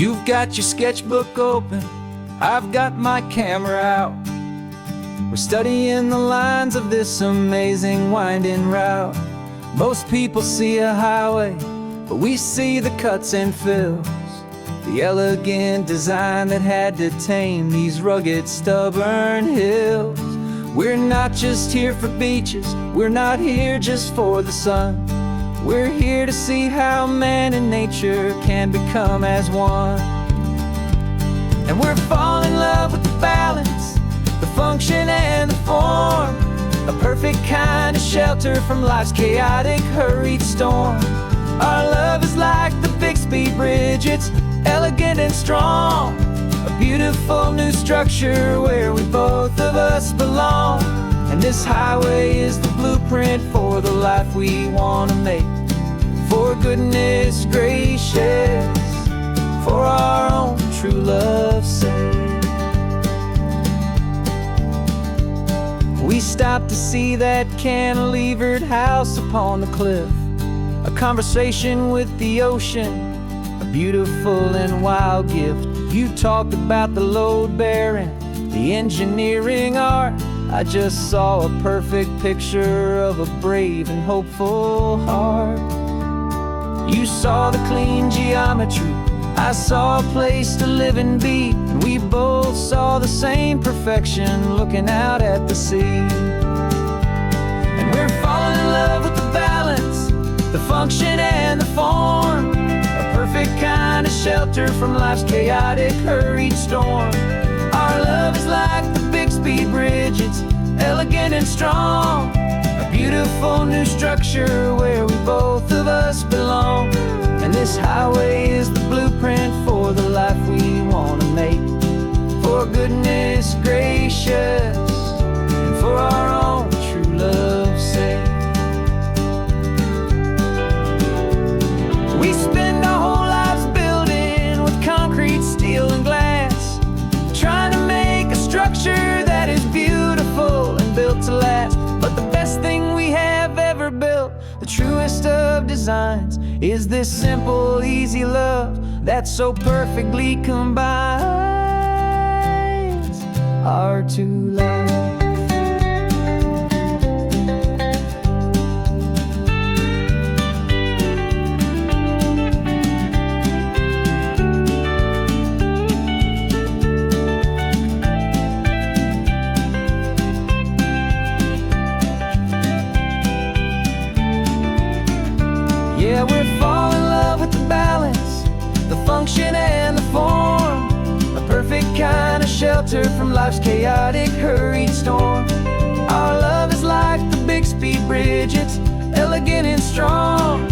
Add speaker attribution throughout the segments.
Speaker 1: You've got your sketchbook open, I've got my camera out. We're studying the lines of this amazing winding route. Most people see a highway, but we see the cuts and fills, the elegant design that had to tame these rugged, stubborn hills. We're not just here for beaches, we're not here just for the sun. We're here to see how man and nature can become as one. And we're falling in love with the balance, the function and the form, a perfect kind of shelter from life's chaotic, hurried storm. Our love is like the Bixby Bridge, it's elegant and strong, a beautiful new structure where we both of us belong. And this highway is the blueprint for the life we want to make. For goodness gracious, for our own true love's sake. We stopped to see that cantilevered house upon the cliff, a conversation with the ocean, a beautiful and wild gift. You talked about the load bearing, the engineering art. I just saw a perfect picture of a brave and hopeful heart. You saw the clean geometry, I saw a place to live and be, and we both saw the same perfection looking out at the sea. And we're falling in love with the balance, the function and the form, a perfect kind of shelter from life's chaotic, hurried storm. Our love is like the Bixby Bridge, it's elegant and strong, a beautiful new structure where we both of us belong. And this highway is the blueprint for the life we want to make. For goodness gracious, and for our own true love's sake. We spend our whole lives building with concrete, steel and glass, trying to make a structure that is beautiful and built to last. But the best thing we have ever built, the truest of designs, is this simple, easy love that so perfectly combines our two lives. Yeah, we're falling in love with the balance, the function and the form, a perfect kind of shelter from life's chaotic, hurried storm. Our love is like the Bixby Bridge, it's elegant and strong,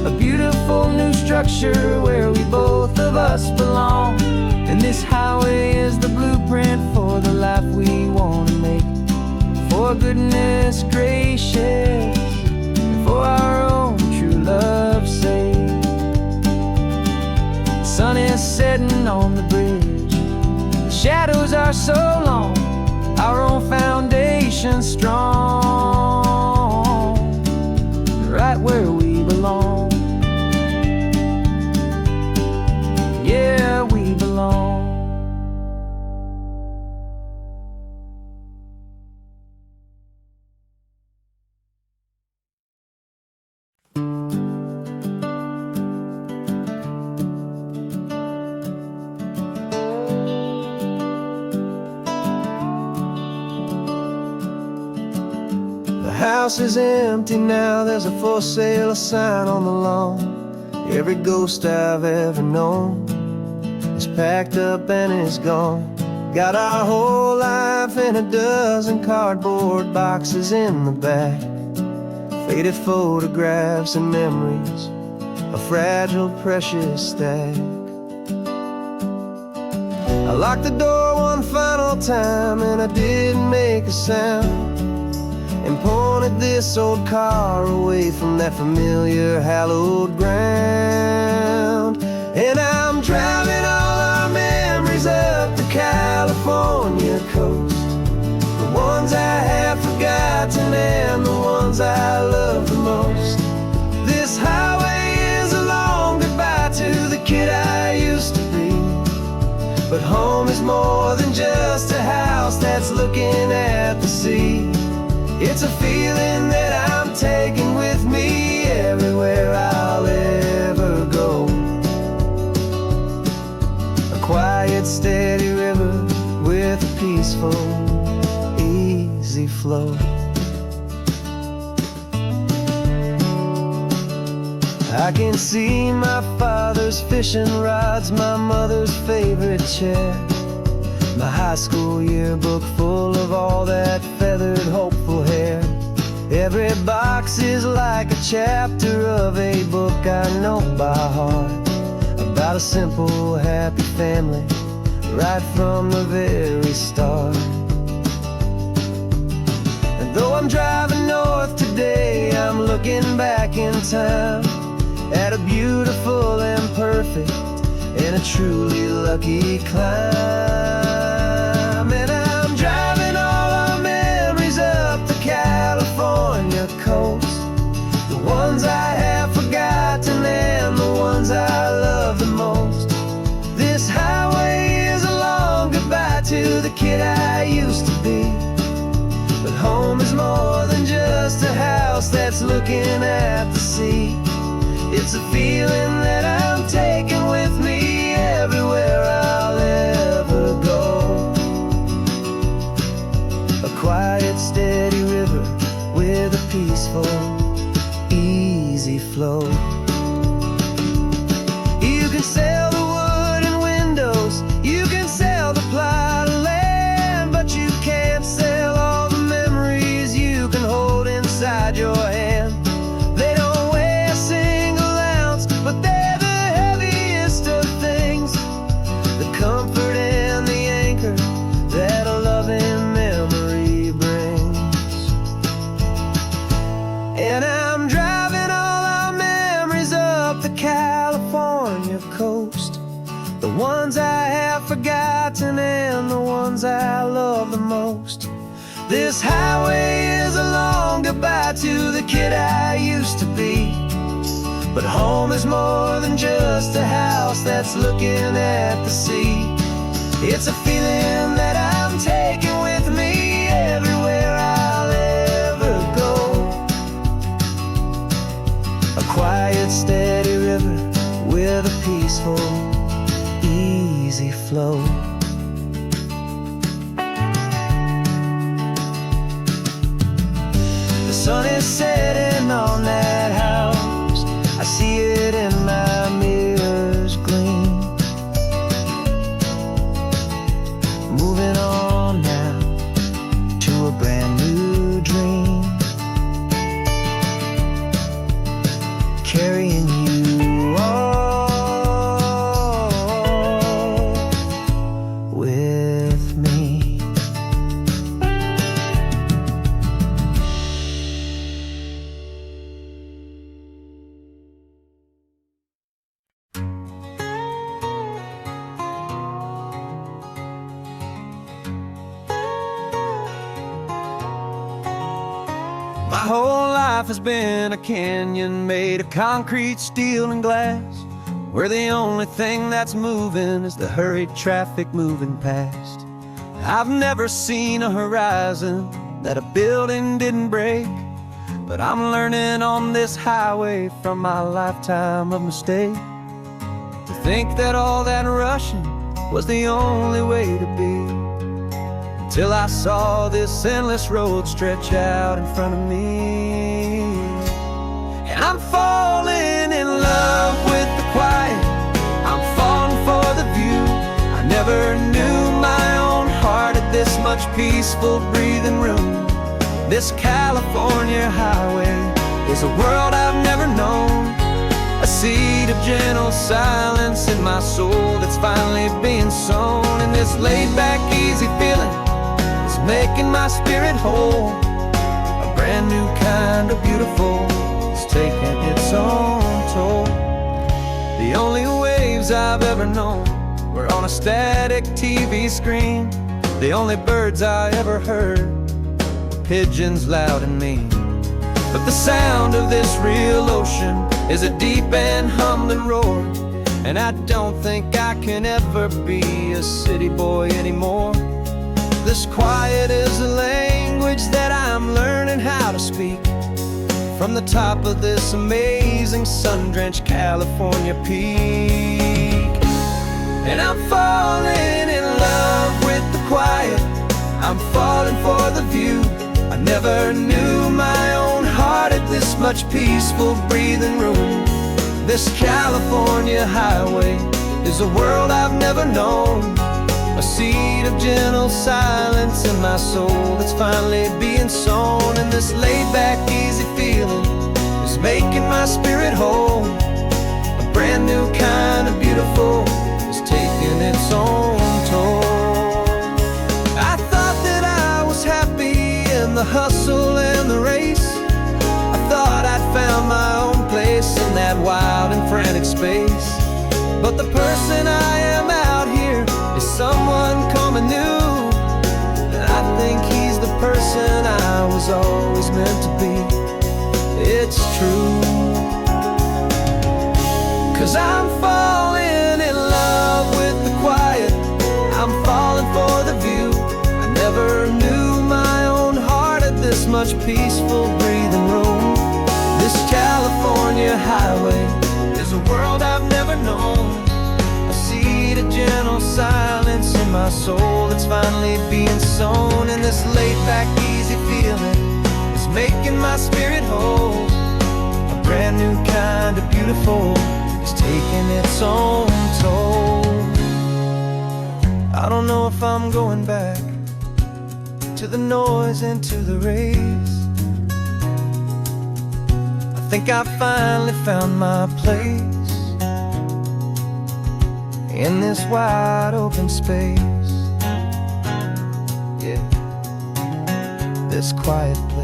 Speaker 1: a beautiful new structure where we both of us belong. And this highway is the blueprint for the life we want to make. For goodness gracious, and for our own true love's sake. The sun is setting on the bridge, the shadows are so long, our own foundation strong, right where we belong. Yeah, we belong. The house is empty now, there's a for sale sign on the lawn. Every ghost I've ever known is packed up and is gone. Got our whole life in a dozen cardboard boxes in the back, faded photographs and memories, a fragile, precious stack. I locked the door one final time and I didn't make a sound, and pointed this old car away from that familiar hallowed ground. And I'm driving all our memories up the California coast, the ones I have forgotten and the ones I love the most. This highway is a long goodbye to the kid I used to be, flow. I can see my father's fishing rods, my mother's favorite chair, my high school yearbook full of all that feathered, hopeful hair. Every box is like a chapter of a book I know by heart, about a simple, happy family, right from the very start. And though I'm driving north today, I'm looking back in time at a beautiful and perfect and a truly lucky climb. And I'm driving all our memories up the California coast, the ones I have forgotten and the ones I love the most. This highway is a long goodbye to the kid I used to be, but home is more than just a house that's looking at the sea. It's a feeling that I'm taking with me everywhere I'll ever go. A quiet, steady river with a peaceful, easy flow. You can sail the wooden windows, you can sail the plot of land, but you can't sail all the memories you can hold inside your hand. They don't weigh a single ounce, but they're the heaviest of things, the comfort and the anchor that a loving memory brings. And I'm driving all our memories up the California coast, the ones I have forgotten and the ones I love the most. This highway is a long goodbye to the kid I used to be, but home is more than just a house that's looking at the sea. It's a feeling that I'm taking with me everywhere I'll ever go. A quiet, steady river with a peaceful, easy flow. The sun is setting on that house, I see it in my mirror's gleam. Moving on now to a brand new dream, carrying you all with me. My whole life has been a canyon made of concrete, steel, and glass, where the only thing that's moving is the hurried traffic moving past. I've never seen a horizon that a building didn't break, but I'm learning on this highway from my lifetime of mistake, to think that all that rushing was the only way to be, till I saw this endless road stretch out in front of me. And I'm falling in love with the quiet, I'm falling for the view. I never knew my own heart had this much peaceful breathing room. This California highway is a world I've never known, a seed of gentle silence in my soul that's finally being sown. And this laid-back, easy feeling is making my spirit whole. A brand new kind of beautiful is taking its own toll. The only waves I've ever known were on a static TV screen. The only birds I ever heard were pigeons loud and mean. But the sound of this real ocean is a deep and humbling roar, and I don't think I can ever be a city boy anymore. This quiet is a language that I'm learning how to speak, from the top of this amazing sun-drenched California peak. And I'm falling in love with the quiet, I'm falling for the view. I Never knew my own heart had this much peaceful breathing room. This California highway is a world I've never known. A seed of gentle silence in my soul that's finally being sown. And this laid-back, easy feeling is making my spirit whole. A brand new kind of beautiful is taking its own toll. I thought that I was happy in the hustle and the race. I thought I'd found my own place in that wild and frantic space. But the person I am out here is someone coming new, and I think he's the person I was always meant to be. It's true, 'cause I'm falling in love with the quiet. I'm falling for the view. I never knew my own heart had this much peaceful breathing room. This California highway is a world I've never known. A seed of gentle silence in my soul that's finally being sown. And this laid-back, easy feeling is making my spirit whole. A brand new kind of beautiful is taking its own toll. I don't know if I'm going back to the noise and to the race. I think I finally found my place in this wide open space. Yeah, this quiet place.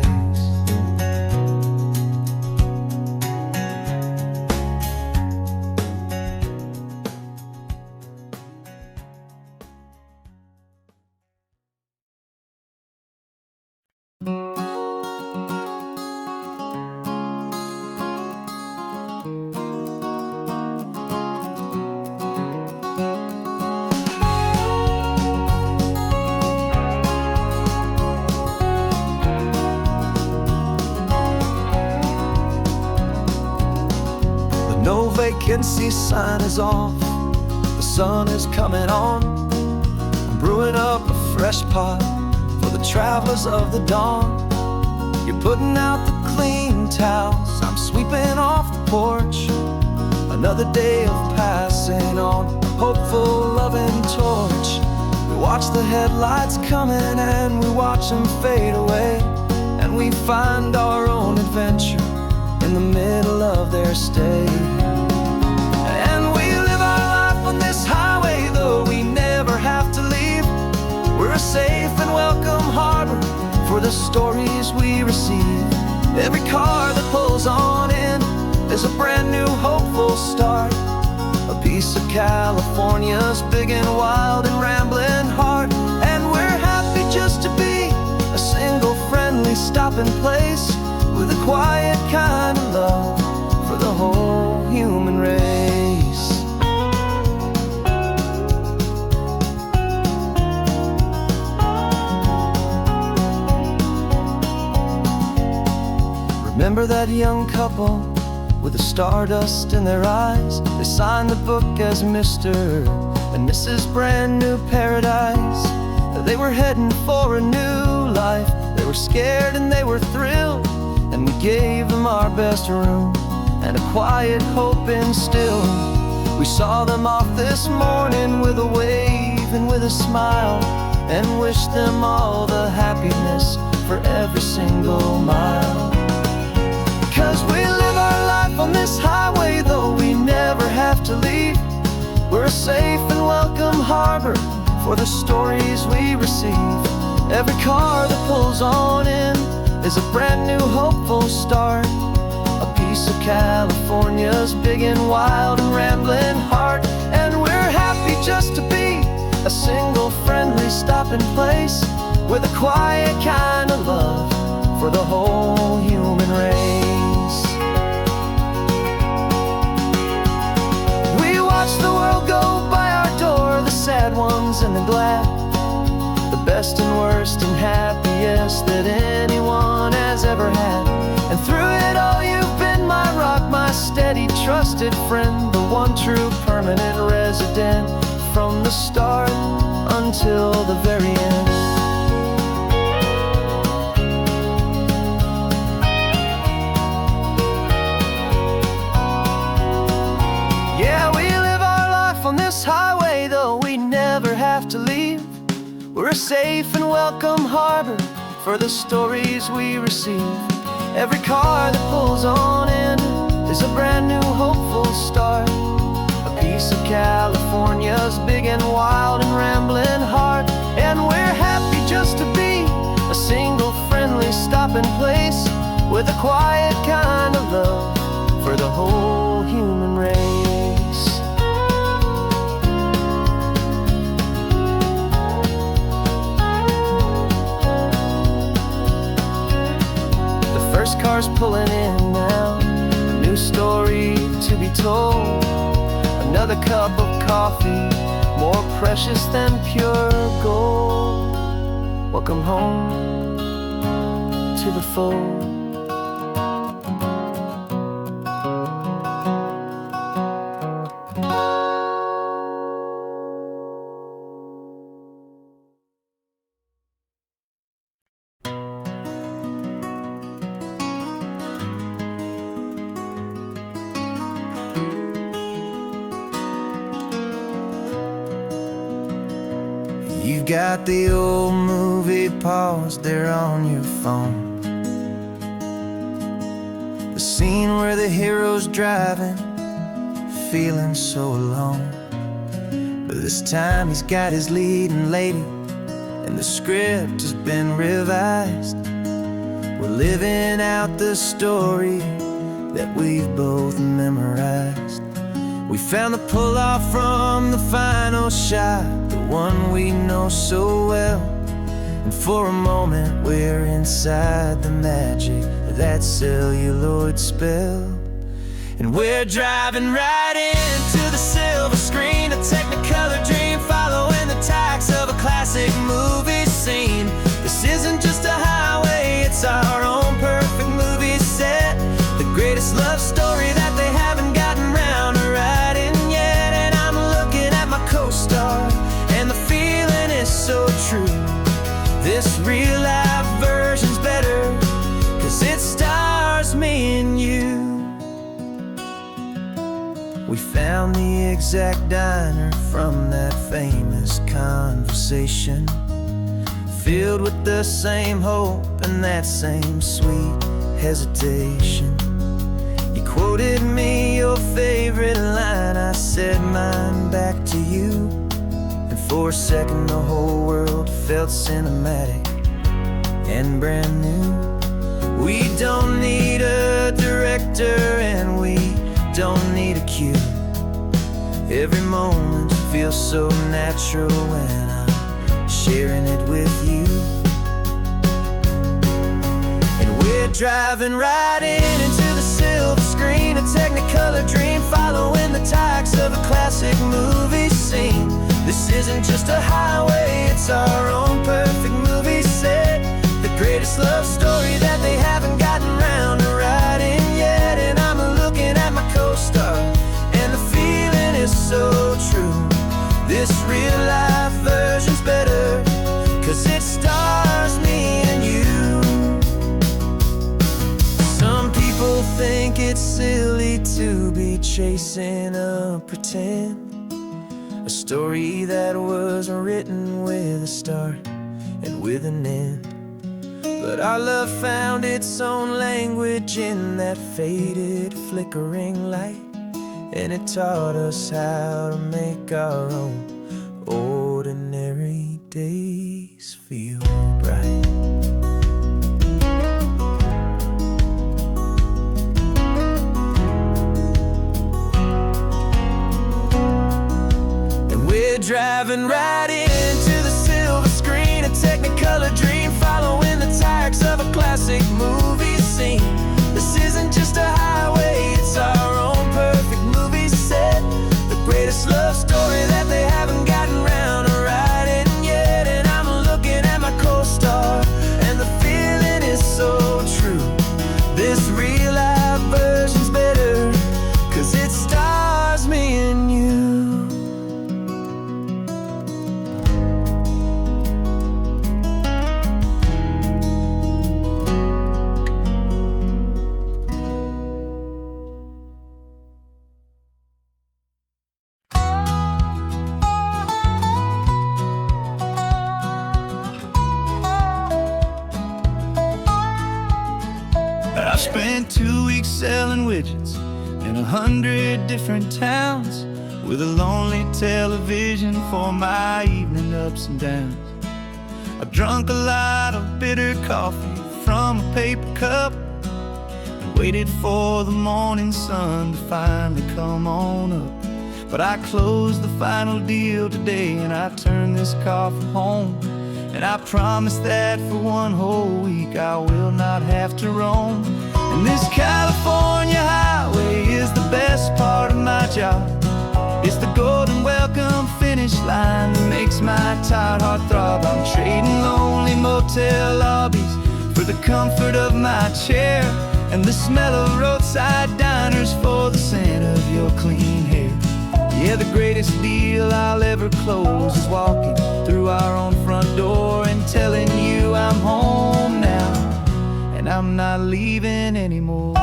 Speaker 1: No vacancy sign is off, the sun is coming on. I'm brewing up a fresh pot for the travelers of the dawn. You're putting out the clean towels, I'm sweeping off the porch. Another day of passing on, a hopeful, loving torch. We watch the headlights coming and we watch them fade away. And we find our own adventure in the middle of their stay. And we live our life on this highway, though we never have to leave. We're a safe and welcome harbor for the stories we receive. Every car that pulls on in is a brand new hopeful start. A piece of California's big and wild and rambling heart. And we're happy just to be a single friendly stopping place with a quiet kind of love for the whole human race. Remember that young couple with the stardust in their eyes? They signed the book as Mr. and Mrs. Brand New Paradise. They were heading for a new life. They were scared and they were thrilled, and we gave them our best room and a quiet hope instilled. We saw them off this morning with a wave and with a smile, and wished them all the happiness for every single mile. 'Cause we live our life on this highway, though we never have to leave. We're a safe and welcome harbor for the stories we receive. Every car that pulls on in is a brand new hopeful start. A piece of California's big and wild and rambling heart. And we're happy just to be a single friendly stopping place with a quiet kind of love for the whole human race. We watch the world go by our door, the sad ones and the glad, the best and worst and happiest that anyone has ever had. And through it all you've been my rock, my steady, trusted friend, the one true permanent resident from the start until the very end.
Speaker 2: We're a safe and welcome harbor for the stories we receive. Every car that pulls on in is a brand new hopeful start. A piece of California's big and wild and rambling heart. And we're happy just to be a single friendly stopping place with a quiet kind of love for the whole human race. The first car's pulling in now, a new story to be told. Another cup of coffee, more precious than pure gold. Welcome home to the fold.
Speaker 1: You've got the old movie paused there on your phone, the scene where the hero's driving, feeling so alone. But this time he's got his leading lady, and the script has been revised. We're living out the story that we've both memorized. We found the pull-off from the final shot, the one we know so well. And for a moment we're inside the magic of that celluloid spell. And we're driving right into the silver screen, a technicolor dream, following the tacks of a classic movie scene. This isn't just a highway, it's our own perfect movie set, the greatest love story that they haven't gotten round to writing yet. And I'm looking at my co-star, and the feeling is so true. This real life version's better, 'cause it stars me and you. We found the exact diner from that famous conversation, filled with the same hope and that same sweet hesitation. You quoted me your favorite line, I said mine back to you. And for a second the whole world felt cinematic and brand new. We don't need a director and we don't need a cue. Every moment feels so natural when I'm sharing it with you. And we're driving right into the silver screen, a technicolor dream, following the tacks of a classic movie scene. This isn't just a highway, it's our own perfect movie set, the greatest love story that they haven't gotten round to writing yet. And I'm looking at my co-star, and the feeling is so true. This real life version's better, 'cause it stars me and you. Some people think it's silly to be chasing a pretend, a story that was written with a start and with an end. But our love found its own language in that faded, flickering light, and it taught us how to make our own ordinary days feel bright. And we're driving right into the silver screen, a technicolor dream, following the tacks of a classic movie scene. This isn't just a highway, it's our own perfect movie set, the greatest love story that they haven't gotten round to writing yet. And I'm looking at my co-star, and the feeling is so true. This real life version's better, 'cause it stars me and you.
Speaker 2: weeks selling widgets in 100 different towns, with a lonely television for my evening ups and downs. I've drunk a lot of bitter coffee from a paper cup, and waited for the morning sun to finally come on up. But I closed the final deal today, and I turned this coffee home. And I promise that for one whole week I will not have to roam. And this California highway is the best part of my job. It's the golden welcome finish line that makes my tired heart throb. I'm trading lonely motel lobbies for the comfort of my chair, and the smell of roadside diners for the scent of your clean hair. Yeah, the greatest deal I'll ever close is walking through our own front door and telling you I'm home now, and I'm not leaving anymore.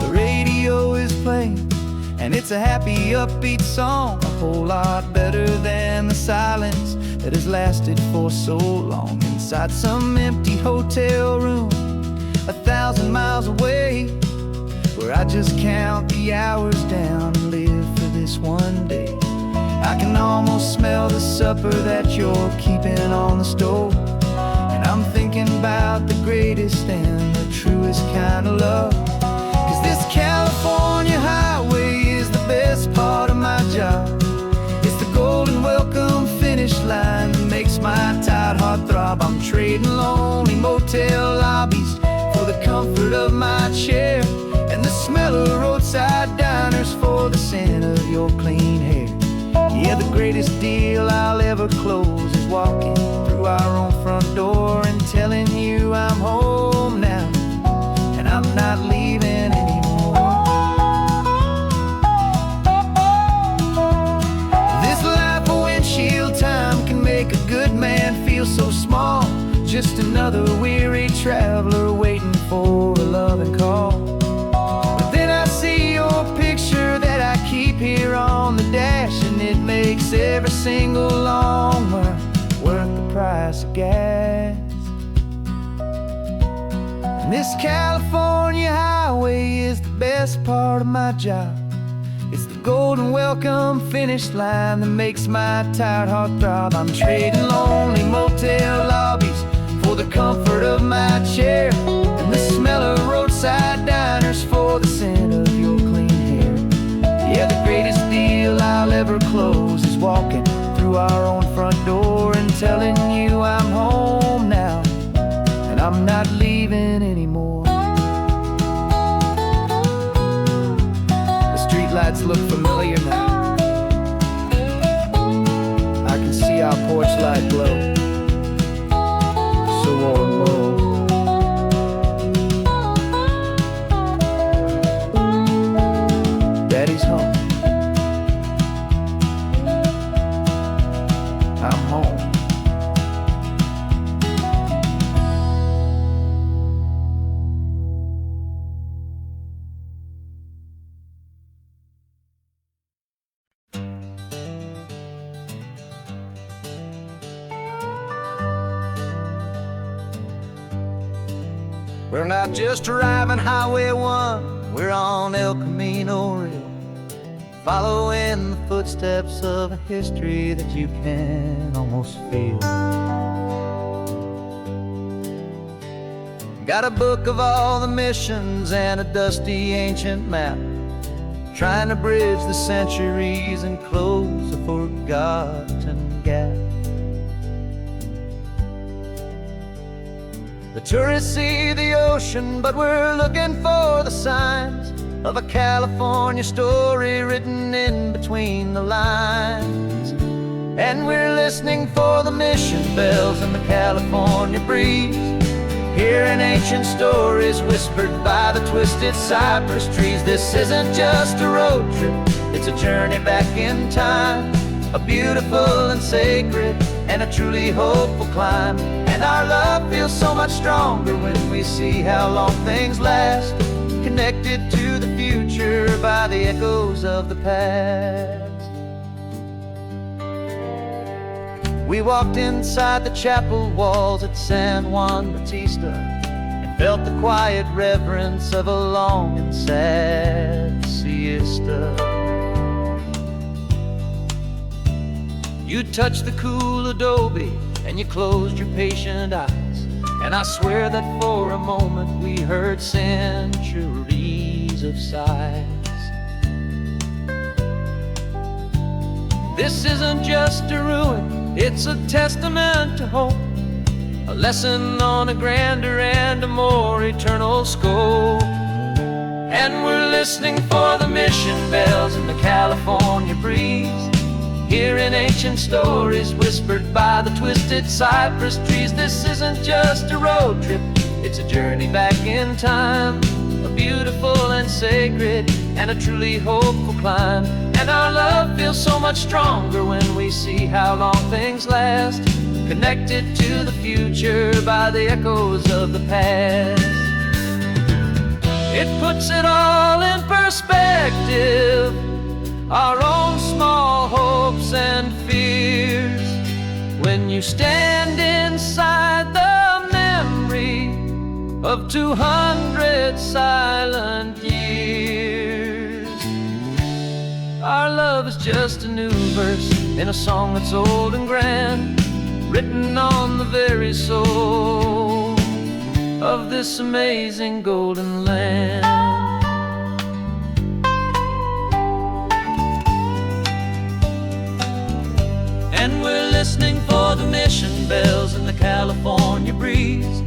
Speaker 2: The radio is playing, and it's a happy, upbeat song, a whole lot better than the silence that has lasted for so long. Inside some empty hotel room 1,000 miles away, where I just count the hours down and live for this one day. I can almost smell the supper that you're keeping on the stove, and I'm thinking about the greatest and the truest kind of love. 'Cause this California highway is the best part of my job. It's the golden welcome finish line that makes my tired heart throb. I'm trading lonely motel lobbies for the comfort of my chair, and the smell of roadside diners for the scent of your clean hair. Yeah, the greatest deal I'll ever close is walking through our own front door and telling you I'm home now, and I'm not leaving anymore. This life of windshield time can make a good man feel so small, just another weary traveler waiting for a loving call. But then I see your picture that I keep here on the dash, and it makes every single long mile worth the price of gas. And this California highway is the best part of my job. It's the golden welcome finish line that makes my tired heart throb. I'm trading lonely motel lobbies for the comfort of my chair, and the smell of roadside diners for the scent of your clean hair. Yeah, the greatest deal I'll ever close is walking through our own front door and telling you I'm home now, and I'm not leaving anymore. The streetlights look familiar now. I can see our porch light glow, so warm, low. Daddy's home. I'm home. We're not just driving Highway 1, we're on El Camino Real, following the footsteps of a history that you can almost feel. Got a book of all the missions and a dusty ancient map, trying to bridge the centuries and close a forgotten gap. The tourists see the ocean, but we're looking for the signs of a California story written in between the lines. And we're listening for the mission bells and the California breeze, hearing ancient stories whispered by the twisted cypress trees. This isn't just a road trip, it's a journey back in time, a beautiful and sacred and a truly hopeful climb. And our love feels so much stronger when we see how long things last, connected to the future by the echoes of the past. We walked inside the chapel walls at San Juan Bautista and felt the quiet reverence of a long and sad siesta. You touched the cool adobe and you closed your patient eyes, and I swear that for a moment we heard centuries of sighs. This isn't just a ruin, it's a testament to hope, a lesson on a grander and a more eternal scope. And we're listening for the mission bells in the California breeze, hearing ancient stories whispered by the twisted cypress trees. This isn't just a road trip, it's a journey back in time, a beautiful and sacred and a truly hopeful climb. And our love feels so much stronger when we see how long things last, connected to the future by the echoes of the past. It puts it all in perspective, our own small hopes and fears, when you stand inside the memory of 200 silent years. Our love is just a new verse in a song that's old and grand, written on the very soul of this amazing golden land. And we're listening for the mission bells in the California breeze,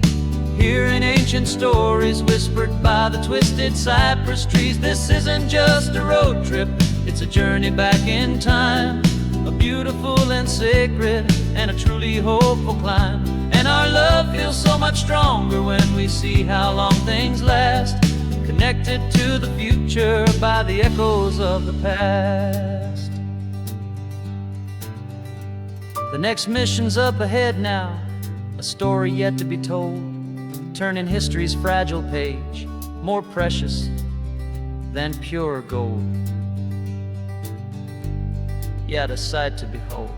Speaker 2: hearing ancient stories whispered by the twisted cypress trees. This isn't just a road trip, it's a journey back in time, a beautiful and sacred and a truly hopeful climb. And our love feels so much stronger when we see how long things last, connected to the future by the echoes of the past. The next mission's up ahead now, a story yet to be told, turning history's fragile page more precious than pure gold. Yet a sight to behold.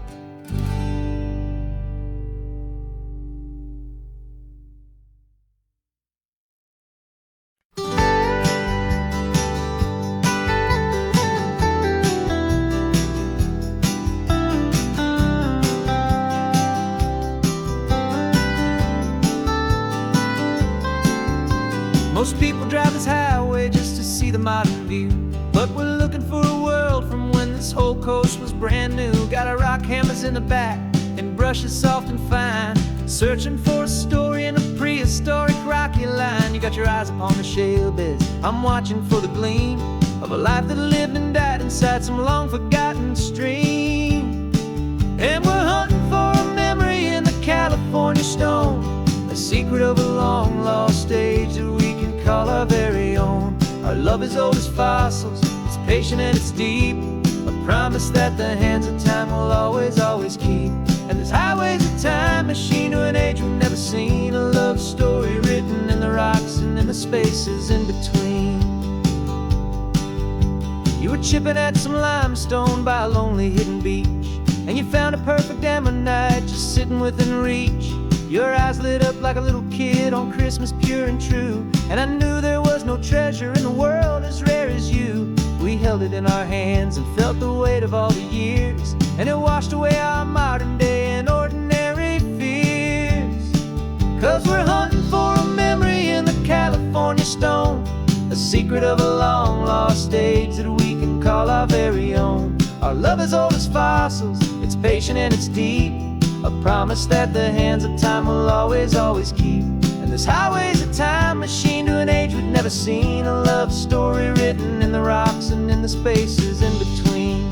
Speaker 1: Most people drive this highway just to see the modern view, but we're looking for a world from when this whole coast was brand new. Got our rock hammers in the back and brushes soft and fine, searching for a story in a prehistoric rocky line. You got your eyes upon the shale beds, I'm watching for the gleam of a life that lived and died inside some long forgotten stream. And we're hunting for a memory in the California stone, a secret of a long lost age that we can call our very own. Our love is old as fossils, it's patient and it's deep, a promise that the hands of time will always, always keep. And this highway's a time machine to an age we've never seen, a love story written in the rocks and in the spaces in between. You were chipping at some limestone by a lonely hidden beach, and you found a perfect ammonite just sitting within reach. Your eyes lit up like a little kid on Christmas, pure and true, and I knew there was no treasure in the world as rare as you. We held it in our hands and felt the weight of all the years, and it washed away our modern day and ordinary fears. 'Cause we're hunting for a memory in the California stone, a secret of a long lost age that we can call our very own. Our love is old as fossils, it's patient and it's deep, a promise that the hands of time will always, always keep. And this highway's a time machine to an age we've never seen, a love story written in the rocks and in the spaces in between.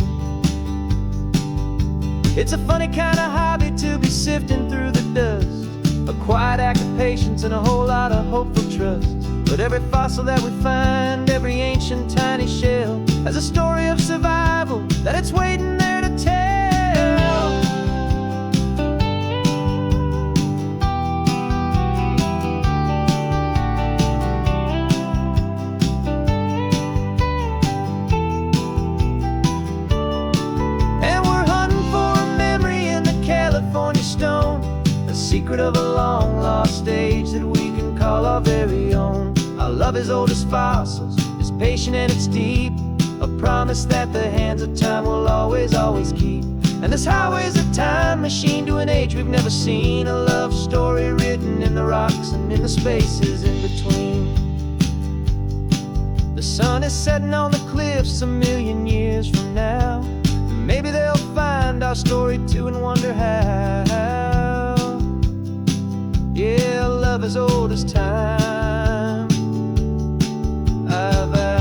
Speaker 1: It's a funny kind of hobby to be sifting through the dust, a quiet act of patience and a whole lot of hopeful trust. But every fossil that we find, every ancient tiny shell, has a story of survival that it's waiting there to tell. stone, the secret of a long lost age that we can call our very own. Our love is old as fossils, it's patient and it's deep, a promise that the hands of time will always, always keep. And this highway's a time machine to an age we've never seen, a love story written in the rocks and in the spaces in between. The sun is setting on the cliffs a million years from now. Maybe they'll find our story too and wonder how. Yeah, love as old as time, I vow.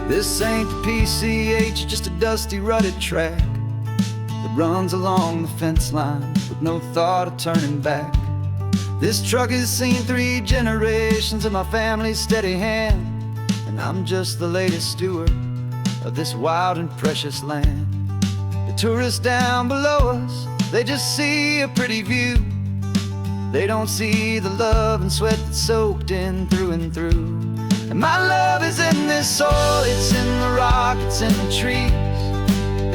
Speaker 1: This ain't the PCH, just a dusty rutted track that runs along the fence line with no thought of turning back. This truck has seen 3 generations of my family's steady hand, and I'm just the latest steward of this wild and precious land. The tourists down below us, they just see a pretty view. They don't see the love and sweat that's soaked in through and through. And my love is in this soil, it's in the rock, it's in the trees.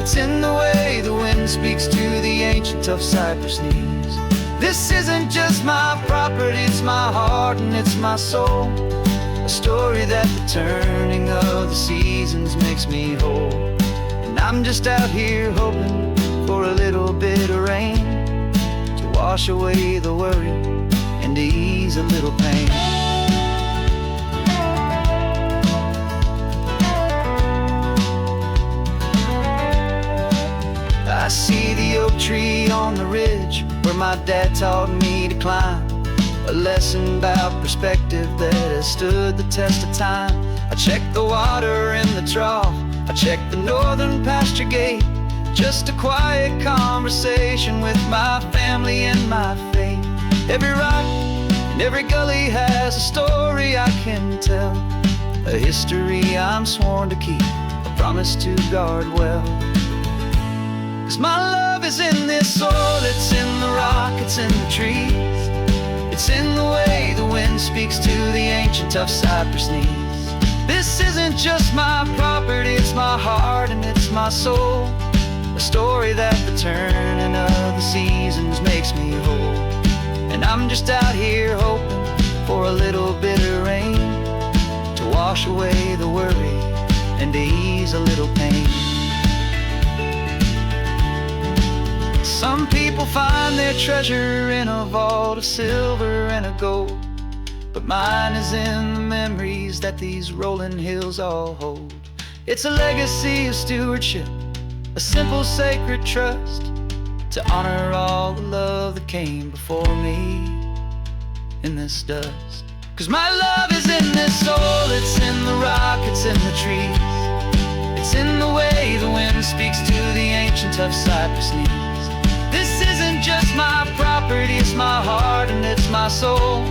Speaker 1: It's in the way the wind speaks to the ancient tough cypress knees. This isn't just my property, it's my heart and it's my soul. A story that the turning of the seasons makes me whole. And I'm just out here hoping for a little bit of rain to wash away the worry and to ease a little pain. I see the oak tree on the ridge where my dad taught me to climb, a lesson about perspective that has stood the test of time. I check the water in the trough, I check the northern pasture gate, just a quiet conversation with my family and my faith. Every rock and every gully has a story I can tell, a history I'm sworn to keep, a promise to guard well. 'Cause my love is in this soil, it's in the rock, it's in the trees. It's in the way the wind speaks to the ancient tough cypress knees. This isn't just my property, it's my heart and it's my soul. A story that the turning of the seasons makes me whole. And I'm just out here hoping for a little bit of rain to wash away the worry and to ease a little pain. Some people find their treasure in a vault of silver and a gold, but mine is in the memories that these rolling hills all hold. It's a legacy of stewardship, a simple sacred trust, to honor all the love that came before me in this dust. 'Cause my love is in this soul, it's in the rock, it's in the trees. It's in the way the wind speaks to the ancient tough cypress knees. This isn't just my property, it's my heart and it's my soul.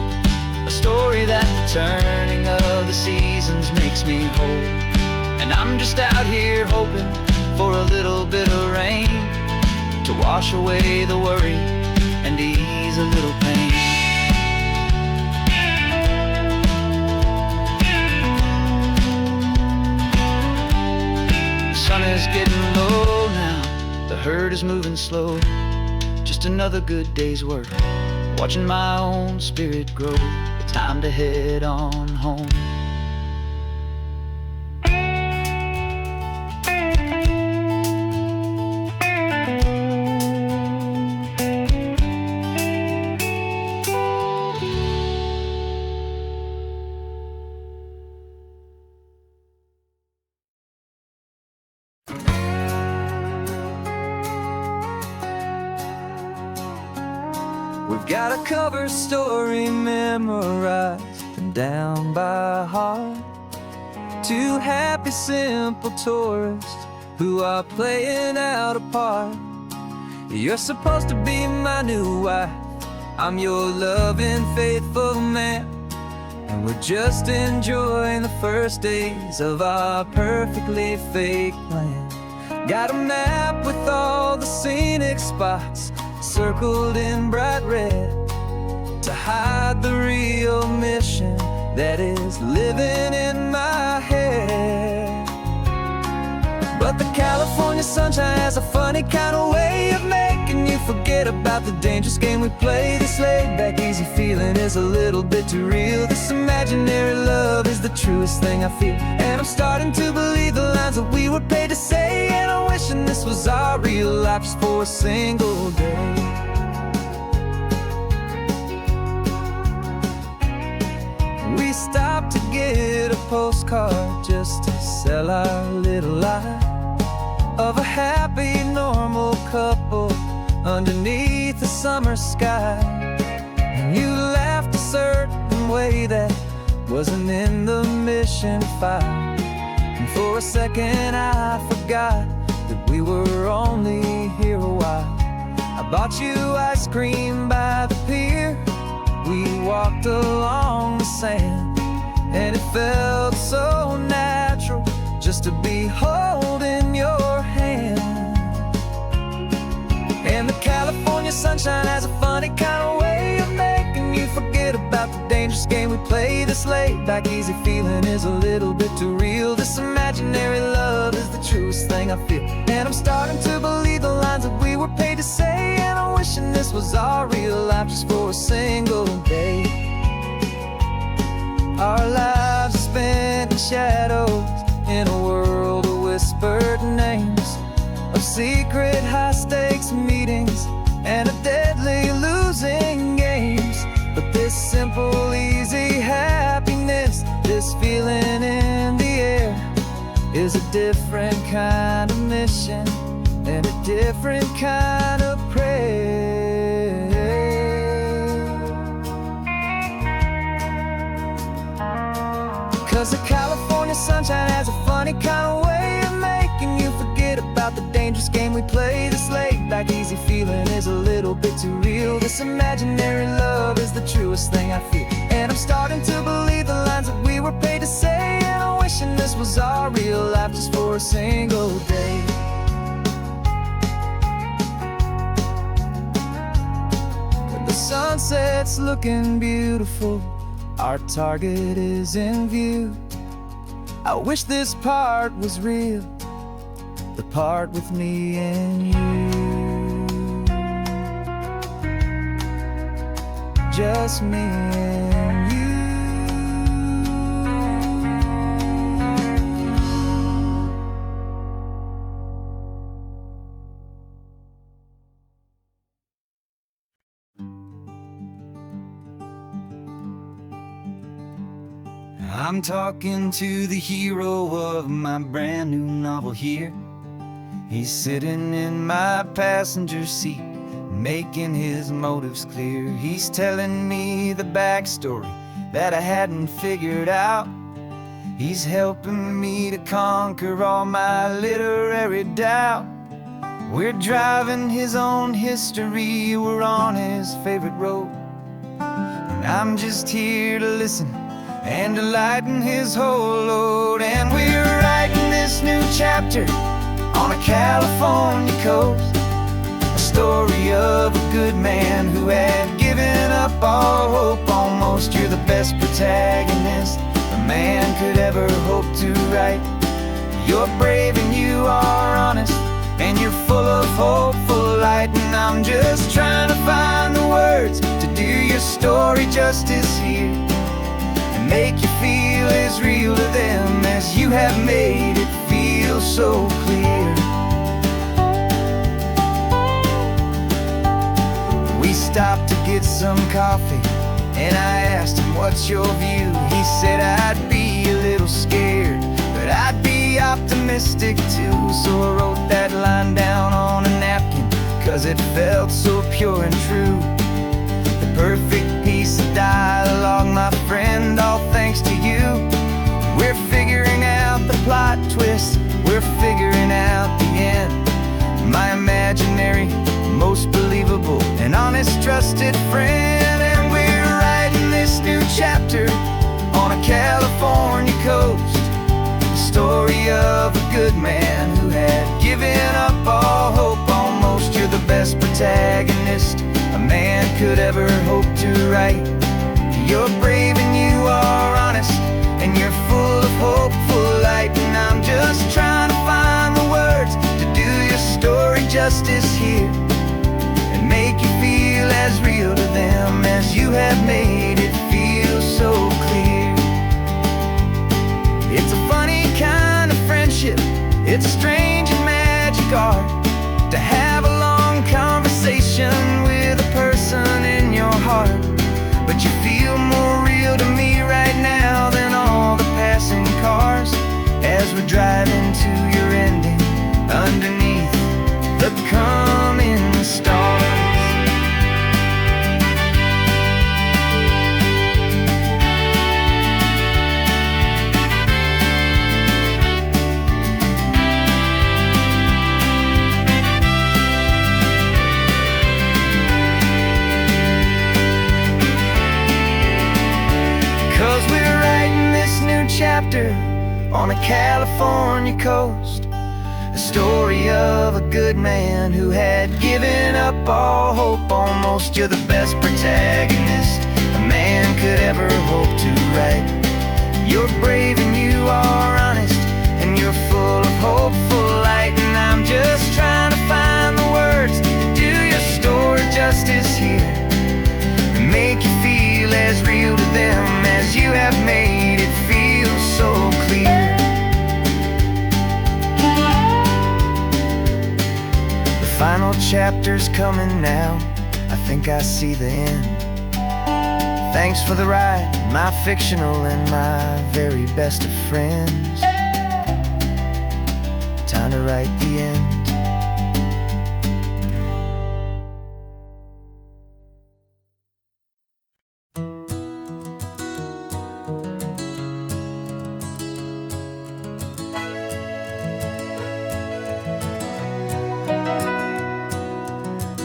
Speaker 1: A story that the turning of the seasons makes me whole. And I'm just out here hoping for a little bit of rain to wash away the worry and ease a little pain. The sun is getting low now, the herd is moving slow. Just another good day's work, watching my own spirit grow. Time to head on home. We We've got a cover story memorized and down by heart. Two happy, simple tourists who are playing out a part. You're supposed to be my new wife, I'm your loving, faithful man, and we're just enjoying the first days of our perfectly fake plan. Got a map with all the scenic spots circled in bright red to hide the real mission that is living in my head. But the California sunshine has a funny kind of way of making you forget about the dangerous game we play. This laid-back, easy feeling is a little bit too real. This imaginary love is the truest thing I feel, and I'm starting to believe the lines that we were paid to say. And I'm wishing this was our real life just for a single day. We stopped to get a postcard just to sell our little lie of a happy, normal couple underneath the summer sky. And you laughed a certain way that wasn't in the mission file, and for a second I forgot that we were only here a while. I bought you ice cream by the pier, we walked along the sand, and it felt so natural just to be holding your hand. And the California sunshine has a funny kind of way of making you forget about the dangerous game we play. This laid-back, easy feeling is a little bit too real. This imaginary love is the truest thing I feel, and I'm starting to believe the lines that we were paid to say. And I'm wishing this was our real life just for a single day. Our lives are spent in shadows, in a world of whispered names, of secret high-stakes meetings and of deadly losing games. But this simple, easy happiness, this feeling in the air, is a different kind of mission and a different kind of prayer. 'Cause the California sunshine has a funny kind of way of making you forget about the dangerous game we play. This laid-back, easy feeling is a little bit too real. This imaginary love is the truest thing I feel, and I'm starting to believe the lines that we were paid to say. And I'm wishing this was our real life just for a single day. The sunset's looking beautiful, our target is in view. I wish this part was real, the part with me and you. Just me and you. I'm talking to the hero of my brand new novel here. He's sitting in my passenger seat, making his motives clear. He's telling me the backstory that I hadn't figured out. He's helping me to conquer all my literary doubt. We're driving his own history, we're on his favorite road, and I'm just here to listen and to lighten his whole load. And we're writing this new chapter on a California coast, a story of a good man who had given up all hope almost. You're the best protagonist a man could ever hope to write. You're brave and you are honest, and you're full of hopeful light. And I'm just trying to find the words to do your story justice here, make you feel as real to them as you have made it feel so clear. We stopped to get some coffee, and I asked him, what's your view? He said, I'd be a little scared, but I'd be optimistic too. So I wrote that line down on a napkin, 'cause it felt so pure and true.
Speaker 2: dialogue, my friend, all thanks to you. We're figuring out the plot twist, we're figuring out the end. My imaginary, most believable and honest trusted friend. And we're writing this new chapter on a California coast, the story of a good man who had given up all hope almost. You're the best protagonist a man could ever hope to write. You're brave and you are honest, and you're full of hopeful light. And I'm just trying to find the words to do your story justice here, and make you feel as real to them as you have made it feel so clear. It's a funny kind of friendship, it's a strange and magic art to have a long conversation with a person in your heart. But you feel more real to me right now than all the passing cars, as we're driving to your ending underneath the coming stars. 'Cause we're writing this new chapter on a California coast, a story of a good man who had given up all hope almost. You're the best protagonist a man could ever hope to write. You're brave and you are honest, and you're full of hopeful light. And I'm just trying to find the words to do your story justice here, and make you feel as real to them as you have made it feel so clear. The final chapter's coming now, I think I see the end. Thanks for the ride, my fictional and my very best of friends. Time to write the end.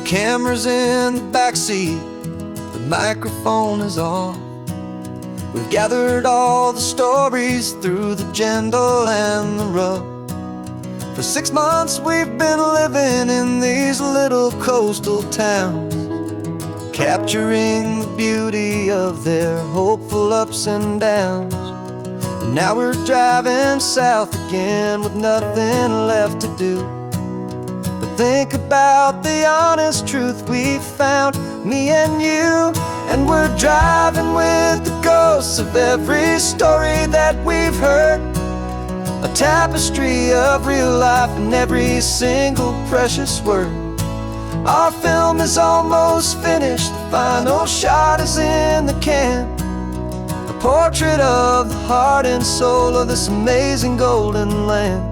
Speaker 1: Camera's in the backseat, the microphone is on. We've gathered all the stories through the gentle and the rough. For 6 months we've been living in these little coastal towns, capturing the beauty of their hopeful ups and downs. And now we're driving south again with nothing left to do. Think about the honest truth we found, me and you. And we're driving with the ghosts of every story that we've heard, a tapestry of real life in every single precious word. Our film is almost finished, the final shot is in the can, a portrait of the heart and soul of this amazing golden land.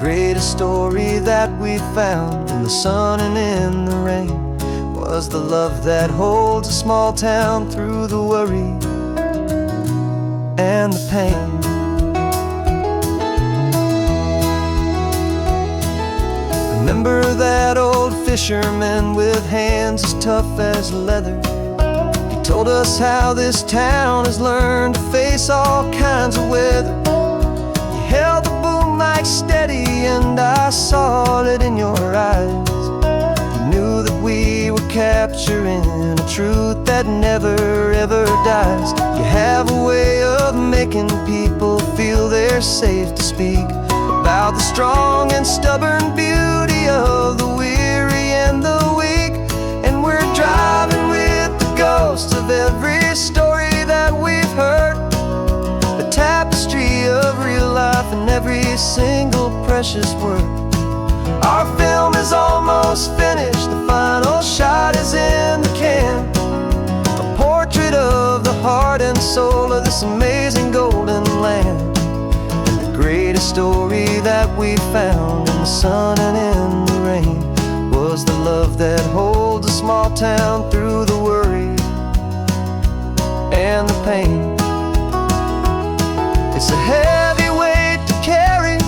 Speaker 1: Greatest story that we found in the sun and in the rain was the love that holds a small town through the worry and the pain. Remember that old fisherman with hands as tough as leather? He told us how this town has learned to face all kinds of weather. You held the boom mic steady and I saw it in your eyes. You knew that we were capturing a truth that never ever dies. You have a way of making people feel they're safe to speak about the strong and stubborn beauty of the weary and the weak. And we're driving with the ghosts of every story that we've heard, the tapestry of real life in every single precious word. Our film is almost finished, the final shot is in the can, a portrait of the heart and soul of this amazing golden land. And the greatest story that we found in the sun and in the rain was the love that holds a small town through the worry
Speaker 2: and the pain. It's a heavy weight to carry,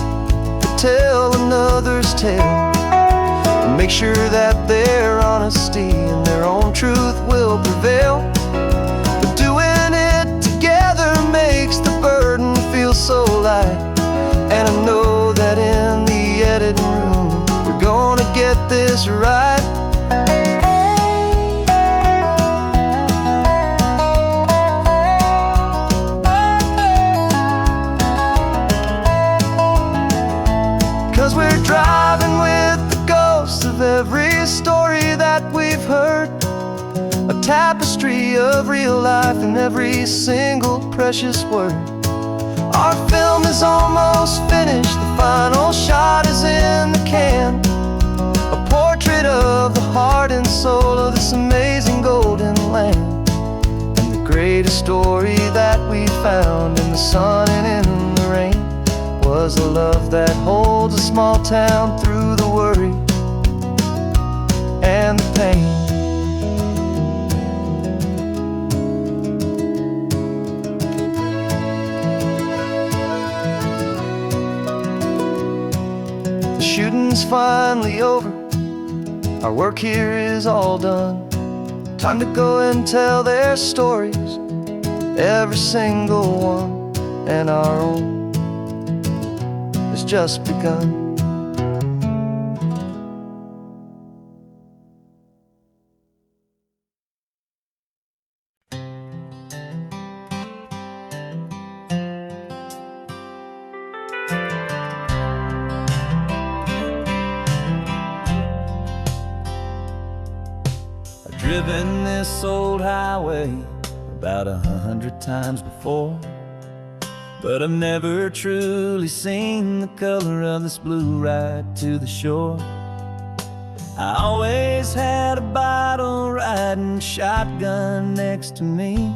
Speaker 2: to tell another's tale, and make sure that their honesty and their own truth will prevail. But doing it together makes the burden feel so light, and I know that in the editing room we're gonna get this right. 'Cause we're driving with the ghosts of every story that we've heard, a tapestry of real life in every single precious word. Our film is almost finished, the final shot is in the can, a portrait of the heart and soul of this amazing golden land. And the greatest story that we found in the sun and in the rain was a love that holds a small town through the worry and the pain. The shooting's finally over, our work here is all done. Time to go and tell their stories, every single one, and our own has just begun.
Speaker 1: I've driven this old highway about 100 times before, but I've never truly seen the color of this blue right to the shore. I always had a bottle riding shotgun next to me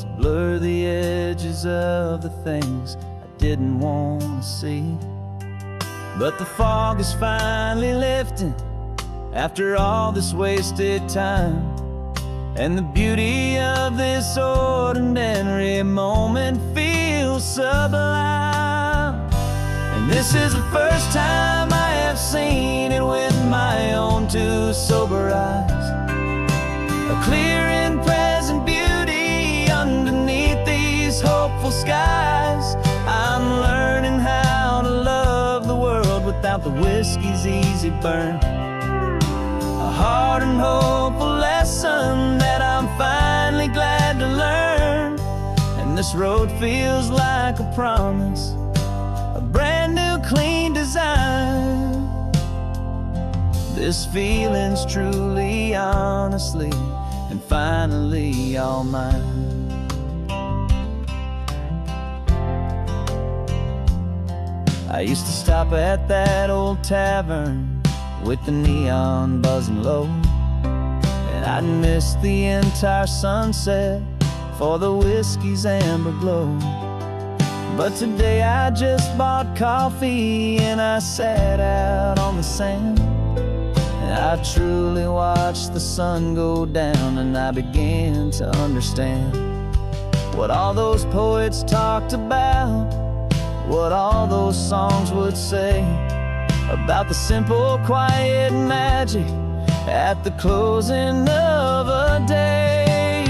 Speaker 1: to blur the edges of the things I didn't want to see. But the fog is finally lifting after all this wasted time, and the beauty of this ordinary moment feels sublime. And this is the first time I have seen it with my own two sober eyes, a clear and present beauty underneath these hopeful skies. I'm learning how to love the world without the whiskey's easy burn, a hard and hopeful lesson that I'm finally glad to learn. And this road feels like a promise, a brand new clean design. This feeling's truly, honestly, and finally all mine. I used to stop at that old tavern with the neon buzzing low, and I'd miss the entire sunset for the whiskey's amber glow. But today I just bought coffee and I sat out on the sand, and I truly watched the sun go down, and I began to understand what all those poets talked about, what all those songs would say about the simple, quiet magic at the closing of a day.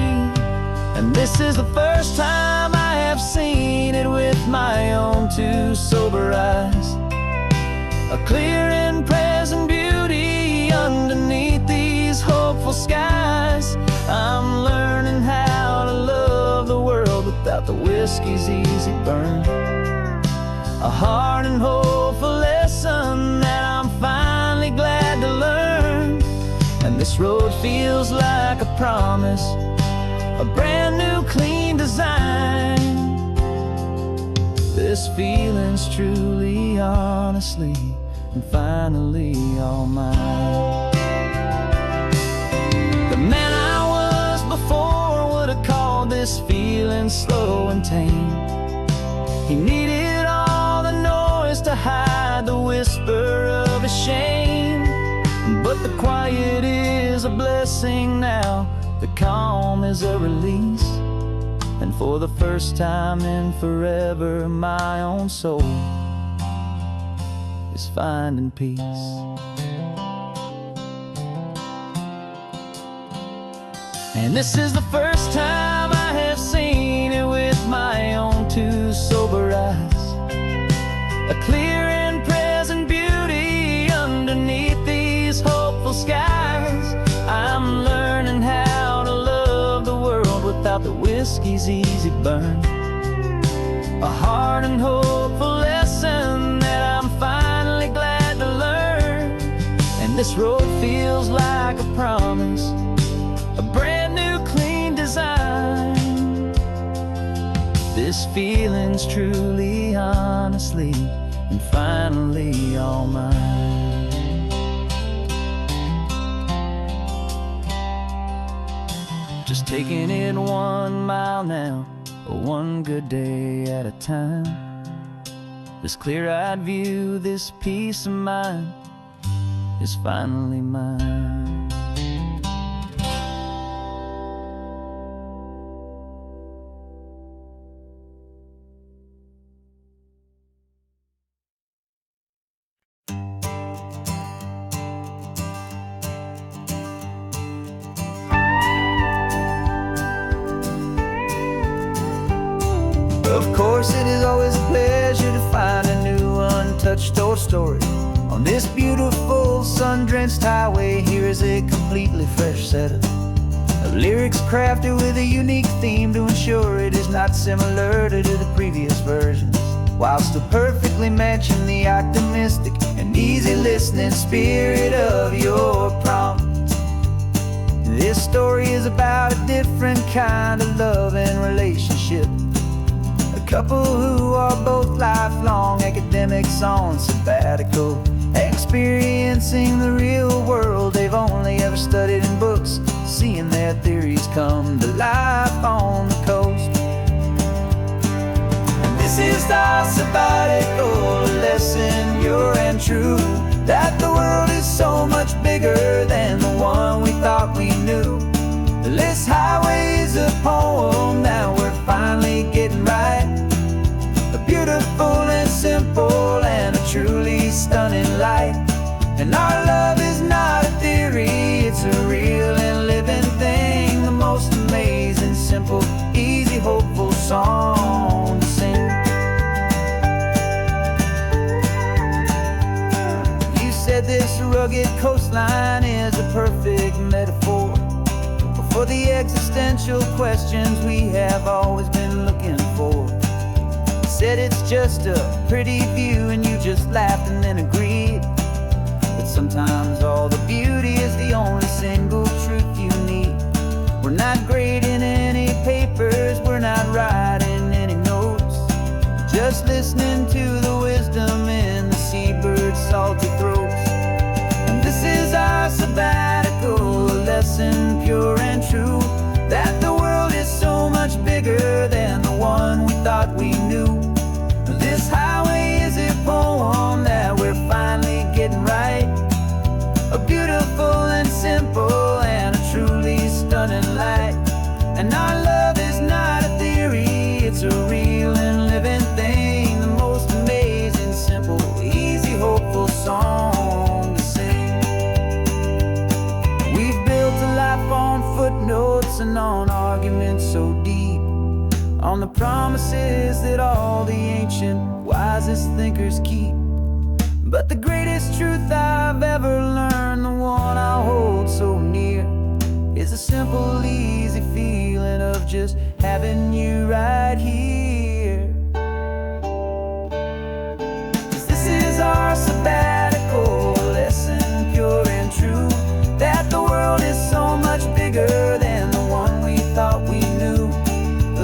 Speaker 1: And this is the first time I have seen it with my own two sober eyes, a clear and present beauty underneath these hopeful skies. I'm learning how to love the world without the whiskey's easy burn, a hard and hopeful lesson that I'm finally glad to learn. And this road feels like a promise, a brand new clean design. This feeling's truly, honestly, and finally all mine. The man I was before would have called this feeling slow and tame. He needed all the noise to hide the whisper of a shame, but the quiet is a blessing now, the calm is a release. And for the first time in forever, my own soul is finding peace. And this is the first time I have seen it with my own two sober eyes. A clear and present beauty underneath these hopeful skies. I'm learning how to love the world without the whiskey's easy burn. A hard and hopeful lesson that I'm finally glad to learn. And this road feels like a promise, a brand new clean design. This feeling's truly, honestly, and finally all mine. Just taking it 1 mile now, one good day at a time. This clear-eyed view, this peace of mind is finally mine.
Speaker 2: Of course, it is always a pleasure to find a new untouched old story. On this beautiful sun-drenched highway, here is a completely fresh set of lyrics crafted with a unique theme to ensure it is not similar to the previous versions, while still perfectly matching the optimistic and easy listening spirit of your prompt. This story is about a different kind of love and relationship. Couple who are both lifelong academics on sabbatical, experiencing the real world they've only ever studied in books, seeing their theories come to life on the coast. And this is our sabbatical, a lesson pure and true, that the world is so much bigger than the one we thought we knew. This highway is a poem that we're finally getting right. A beautiful and simple and a truly stunning light. And our love is not a theory, it's a real and living thing. The most amazing, simple, easy, hopeful song to sing. You said this rugged coastline is a perfect metaphor for the existential questions we have always been looking for. You said it's just a pretty view and you just laughed and then agreed. But sometimes all the beauty is the only single truth you need. We're not grading any papers, we're not writing any notes, just listening to the wisdom in the seabird's salty throats. And this is our sabbatical, a lesson pure and true, that the world is so much bigger than the one we thought we knew. This highway is a poem that we're finally getting right. A beautiful and simple and a truly stunning light. And our love is not a theory, it's a real and living thing. The most amazing, simple, easy, hopeful song to sing. We've built a life on footnotes and on arguments so deep, on the promises that all the ancient, wisest thinkers keep. But the greatest truth I've ever learned, the one I'll hold so near, is a simple, easy feeling of just having you right here. 'Cause this is our sabbatical, lesson pure and true, that the world is so much bigger than the one we thought we knew.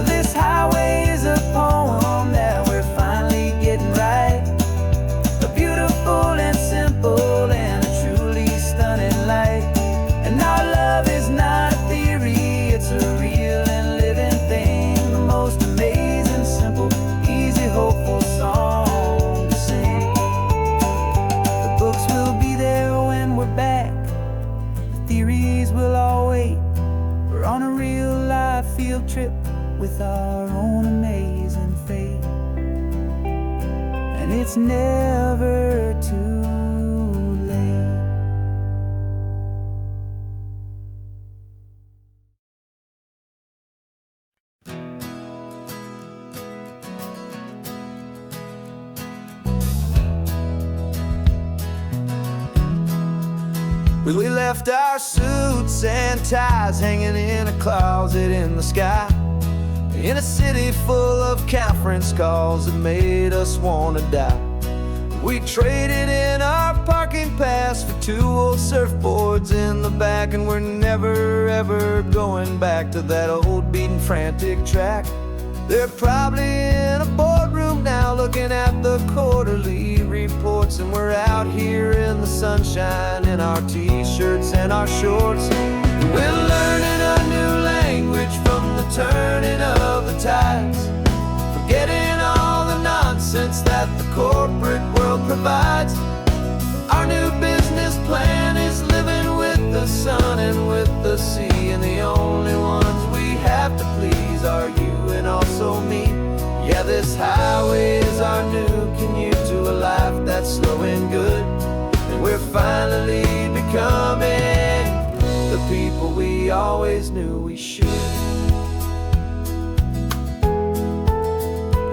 Speaker 2: This highway is a poem that we're finally getting right. A beautiful and simple and a truly stunning light. And our love is not a theory, it's a real and living thing. The most amazing
Speaker 1: it's never too late. We left our suits and ties hanging in a closet in the sky, in a city full of conference calls that made us wanna die. We traded in our parking pass for 2 old surfboards in the back, and we're never ever going back to that old beaten frantic track. They're probably in a boardroom now looking at the quarterly reports, and we're out here in the sunshine in our t-shirts and our shorts. We're learning a new language from the turning of the tides, forgetting all the nonsense that the corporate world provides. Our new business plan is living with the sun and with the sea, and the only ones we have to please are you and also me. Yeah, this highway is our new commute to a life that's slow and good, and we're finally becoming the people we always knew we should.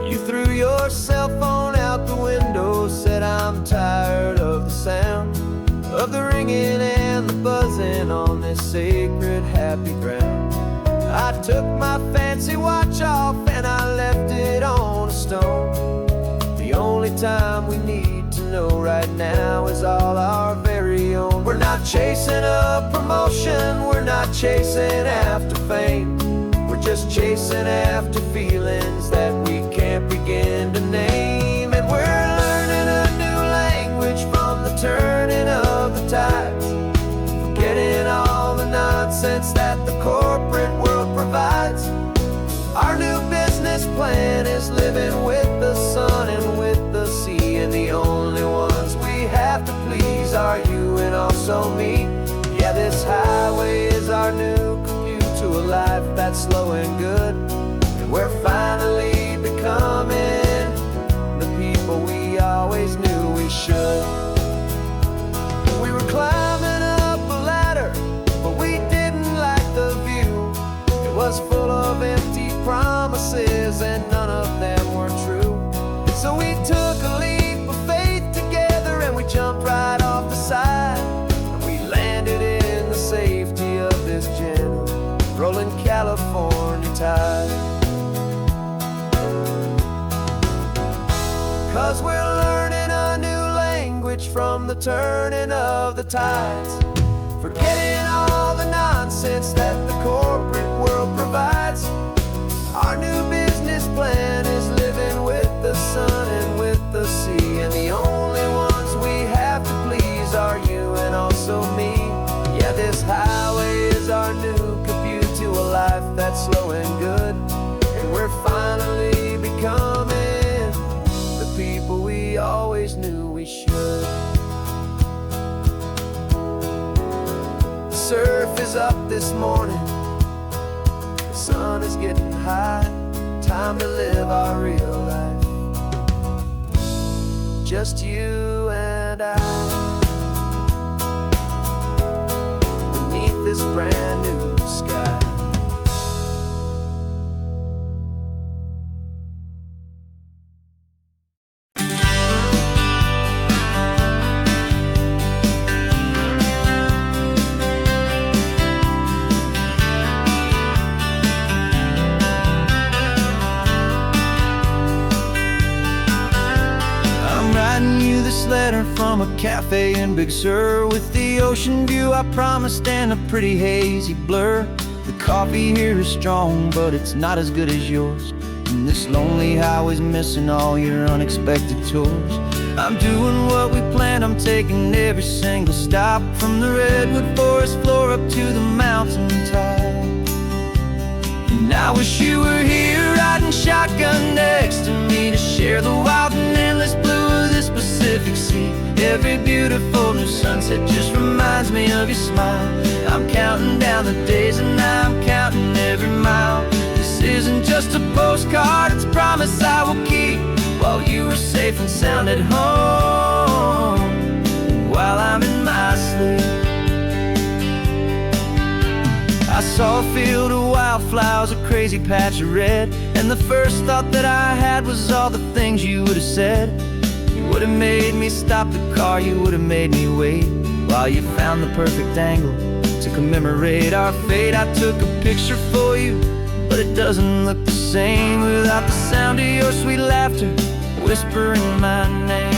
Speaker 1: You threw your cell phone out the window, said I'm tired of the sound of the ringing and the buzzing on this sacred happy ground. I took my fancy watch off and I left it on a stone. The only time we need to know right now is all our very own. We're not chasing a promotion, we're not chasing after fame, we're just chasing after feelings that we can't begin to name. And we're learning a new language from the turning of the tides, forgetting all the nonsense that the corporate world provides. Our new business plan is living with the sun and with the sea, and the only ones we have to please are you and also me. Yeah, this highway is our new commute to a life that's slow and good, and we're finally becoming the people we always knew we should. We were climbing up a ladder, but we didn't like the view. It was full of empty promises and none of them were true. So we took a leap of faith together and we jumped right off the side, and we landed in the safety of this gentle rolling California tide. 'Cause we're learning a new language from the turning of the tides, forgetting all the nonsense that the corporate world provides. Our new business plan is living with the sun and with the sea, and the only ones we have to please are you and also me. Yeah, this highway is our new commute to a life that's slow and good, and we're finally becoming the people we always knew we should. The surf is up this morning, the sun is getting high, time to live our real life, just you and I, beneath this brand new sky. Letter from a cafe in Big Sur, with the ocean view I promised and a pretty hazy blur. The coffee here is strong, but it's not as good as yours, and this lonely highway's missing all your unexpected tours. I'm doing what we planned, I'm taking every single stop, from the redwood forest floor up to the mountain top. And I wish you were here riding shotgun next to me, to share the wild and endless blue of this Pacific Sea. Every beautiful new sunset just reminds me of your smile. I'm counting down the days and I'm counting every mile. This isn't just a postcard, it's a promise I will keep, while you were saying
Speaker 2: safe and sound at home while I'm in my sleep. I saw a field of wildflowers, a crazy patch of red, and the first thought that I had was all the things you would have said. You would have made me stop the car, you would have made me wait while you found the perfect angle to commemorate our fate. I took a picture for you, but it doesn't look the same without the sound of your sweet laughter whispering my name.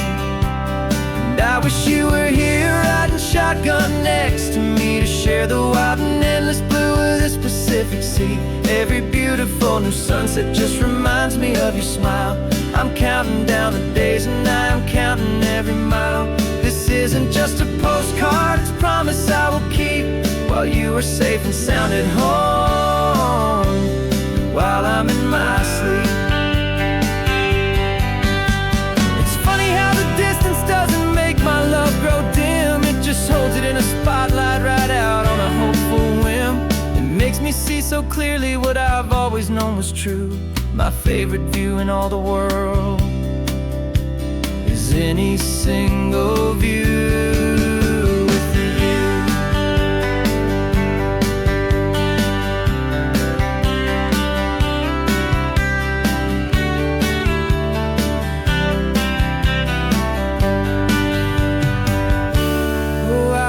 Speaker 2: And I wish you were here riding shotgun next to me to share the wild and endless blue of this Pacific Sea. Every beautiful new sunset just reminds me of your smile. I'm counting down the days and I am counting every mile. This isn't just a postcard, it's a promise I will keep while you are safe and sound at home while I'm in my sleep. It's funny how the distance doesn't make my love grow dim. It just holds it in a spotlight right out on a hopeful whim. It makes me see so clearly what I've always known was true. My favorite view in all the world is any single view.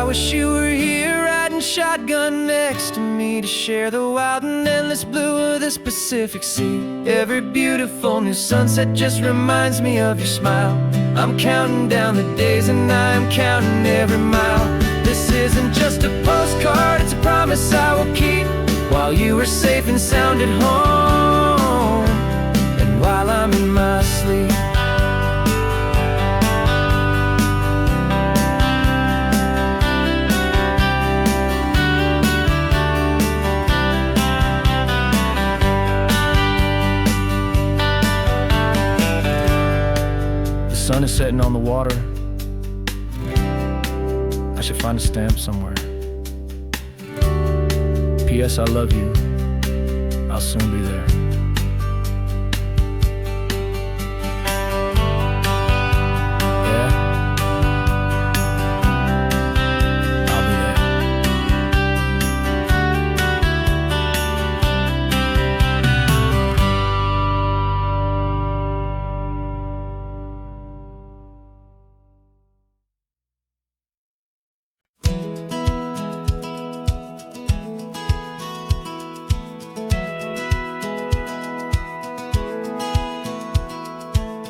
Speaker 2: Wish you were here riding shotgun next to me to share the wild and endless blue of this Pacific Sea. Every beautiful new sunset just reminds me of your smile. I'm counting down the days and I'm counting every mile. This isn't just a postcard, it's a promise I will keep while you are safe and sound at home and while I'm in my sleep. The sun is setting on the water. I should find a stamp somewhere. P.S. I love you. I'll soon be there. Yeah? I'll be there.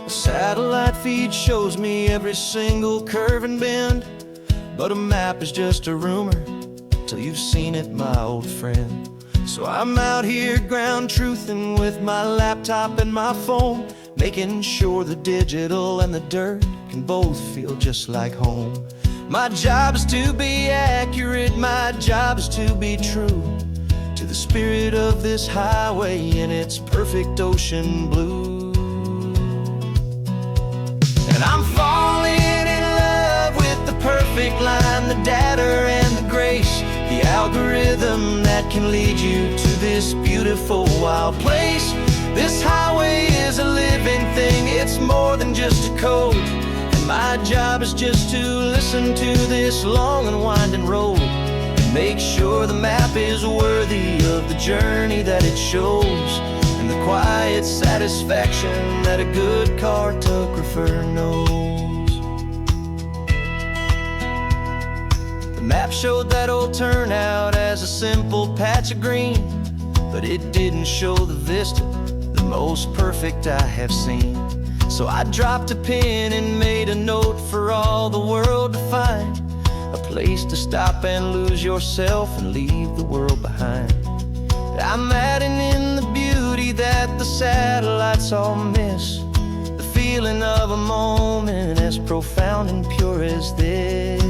Speaker 2: Satellite feed shows me every single curve and bend, but a map is just a rumor till you've seen it, my old friend. So I'm out here ground truthing with my laptop and my phone, making sure the digital and the dirt can both feel just like home. My job is to be accurate, my job is to be true to the spirit of this highway in its perfect ocean blue. And I'm falling in love with the perfect line, the data and the grace, the algorithm that can lead you to this beautiful wild place. This highway is a living thing, it's more than just a code. And my job is just to listen to this long and winding road and make sure the map is worthy of the journey that it shows, and the quiet satisfaction that a good cartographer knows. The map showed that old turnout as a simple patch of green, but it didn't show the vista, the most perfect I have seen. So I dropped a pin and made a note for all the world to find, a place to stop and lose yourself and leave the world behind. I'm adding in the beauty that the satellites all miss, the feeling of a moment as profound and pure as this.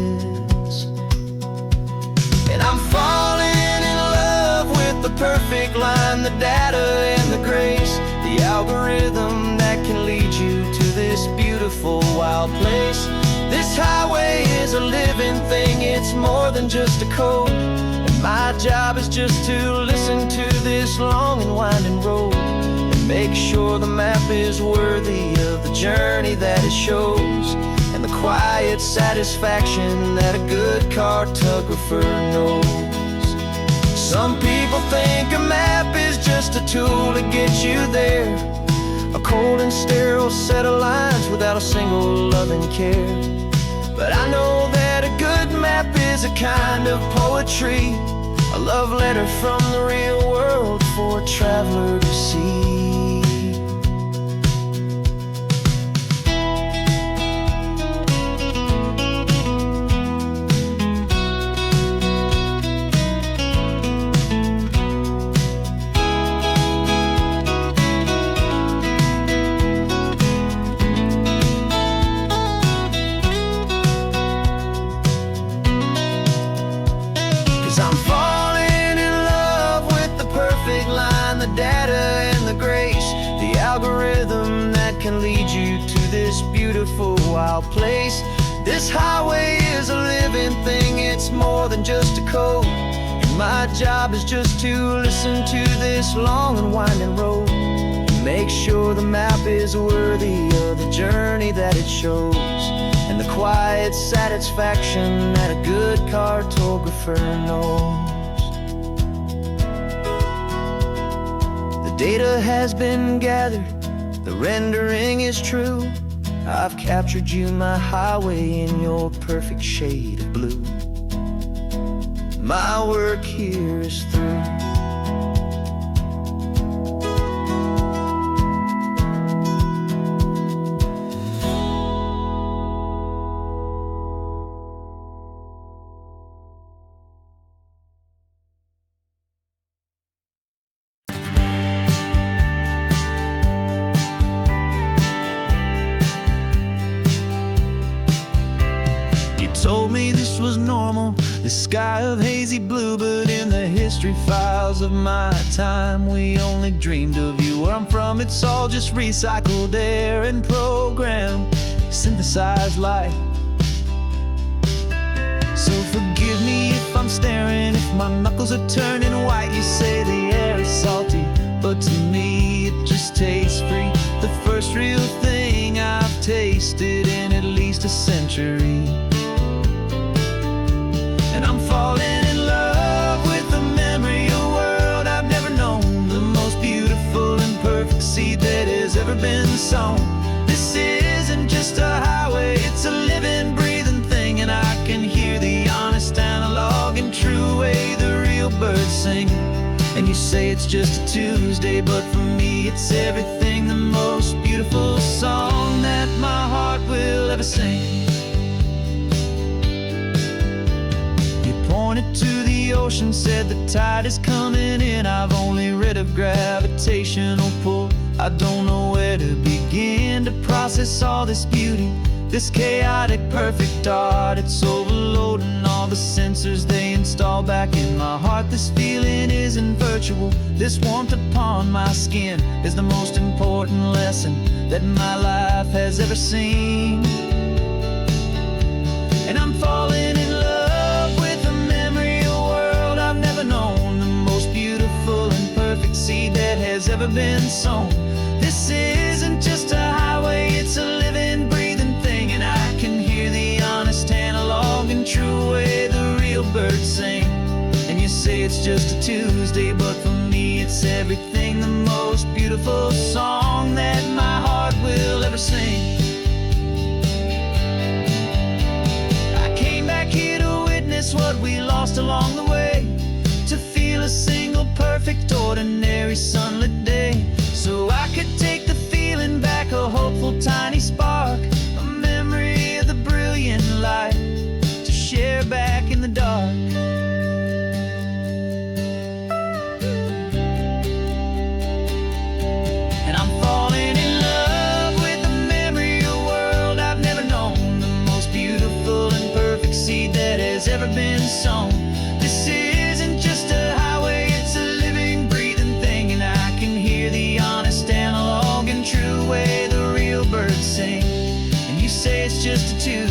Speaker 2: And I'm falling in love with the perfect line, the data and the grace, the algorithm that can lead you to this beautiful wild place. This highway is a living thing, it's more than just a code. And my job is just to listen to this long and winding road and Make sure the map is worthy of the journey that it shows, and the quiet satisfaction that a good cartographer knows. Some people think a map is just a tool to get you there, a cold and sterile set of lines without a single loving care. But I know that a good map is a kind of poetry, a love letter from the real world for a traveler to see. 'Cause I'm falling in love with the perfect line, the data and the grace, the algorithm that can lead you to this beautiful wild place. This highway is a living thing, it's more than just a code, and my job is just to listen to this long and winding road, and make sure the map is worthy of the journey that it shows, and the quiet satisfaction that a good cartographer knows. The data has been gathered, the rendering is true. I've captured you, my highway, in your perfect shade of blue. My work here is through. Told me this was normal, the sky of hazy blue, but in the history files of my time, we only dreamed of you. Where I'm from, it's all just recycled air and programmed, synthesized light. So forgive me if I'm staring, if my knuckles are turning white. You say the air is salty, but to me it just tastes free. The first real thing I've tasted in at least a century. And I'm falling in love with the memory of a world I've never known, the most beautiful and perfect seed that has ever been sown. This isn't just a highway, it's a living, breathing thing, and I can hear the honest, analog, and true way the real birds sing. And you say it's just a Tuesday, but for me it's everything, the most beautiful song that my heart will ever sing. Pointed to the ocean, said the tide is coming in. I've only read of gravitational pull. I don't know where to begin to process all this beauty, this chaotic, perfect art. It's overloading all the sensors they install back in my heart. This feeling isn't virtual, this warmth upon my skin is the most important lesson that my life has ever seen. And I'm falling in love known, the most beautiful and perfect seed that has ever been sown. This isn't just a highway, it's a living, breathing thing, and I can hear the honest, analog, and true way the real birds sing. And you say it's just a Tuesday, but for me it's everything, the most beautiful song that my heart will ever sing. I came back here to witness what we lost along the way, to feel a single perfect ordinary sunlit day, so I could take the feeling back, a hopeful tiny spark, a memory of the brilliant light to share back in the dark. And I'm falling in love with the memory of a world I've never known, the most beautiful and perfect seed that has ever been sown. This isn't just a highway, it's a living, breathing thing, and I can hear the honest, analog, and true way the real birds sing. And you say it's just a Tuesday,